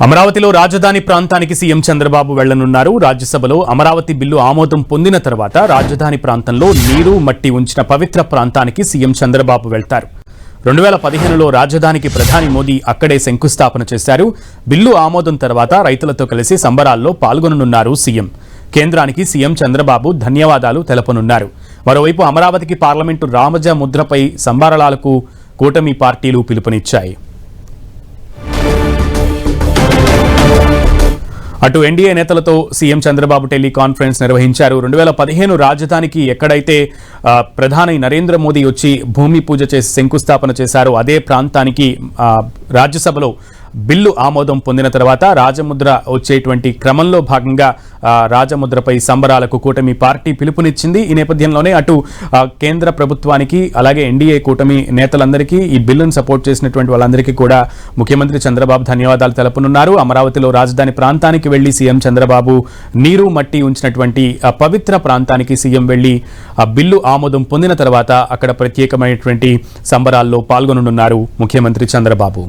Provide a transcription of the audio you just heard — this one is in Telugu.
అమరావతిలో రాజధాని ప్రాంతానికి సీఎం చంద్రబాబు వెళ్లనున్నారు. రాజ్యసభలో అమరావతి బిల్లు ఆమోదం పొందిన తర్వాత రాజధాని ప్రాంతంలో నీరు మట్టి ఉంచిన పవిత్ర ప్రాంతానికి సీఎం చంద్రబాబు వెళ్తారు. 2015లో రాజధానికి ప్రధాని మోదీ అక్కడే శంకుస్థాపన చేశారు. బిల్లు ఆమోదం తర్వాత రైతులతో కలిసి సంబరాల్లో పాల్గొననున్నారు సీఎం. కేంద్రానికి సీఎం చంద్రబాబు ధన్యవాదాలు తెలపనున్నారు. మరోవైపు అమరావతికి పార్లమెంటు రామజ ముద్రపై సంబరాలకు కూటమి పార్టీలు పిలుపునిచ్చాయి. అటు ఎన్డీఏ నేతలతో సీఎం చంద్రబాబు టెలికాన్ఫరెన్స్ నిర్వహించారు. 2015 రాజధానికి ఎక్కడైతే ప్రధాని నరేంద్ర మోదీ వచ్చి భూమి పూజ చేసి శంకుస్థాపన చేశారో అదే ప్రాంతానికి రాజ్యసభలో బిల్లు ఆమోదం పొందిన తర్వాత రాజముద్ర వచ్చేటువంటి క్రమంలో భాగంగా రాజముద్రపై సంబరాలకు కూటమి పార్టీ పిలుపునిచ్చింది. ఈ నేపథ్యంలోనే అటు కేంద్ర ప్రభుత్వానికి అలాగే ఎన్డీఏ కూటమి నేతలందరికీ ఈ బిల్లును సపోర్ట్ చేసినటువంటి వాళ్ళందరికీ కూడా ముఖ్యమంత్రి చంద్రబాబు ధన్యవాదాలు తెలపనున్నారు. అమరావతిలో రాజధాని ప్రాంతానికి వెళ్లి సీఎం చంద్రబాబు నీరు మట్టి ఉంచినటువంటి పవిత్ర ప్రాంతానికి సీఎం వెళ్లి బిల్లు ఆమోదం పొందిన తర్వాత అక్కడ ప్రత్యేకమైనటువంటి సంబరాల్లో పాల్గొననున్నారు ముఖ్యమంత్రి చంద్రబాబు.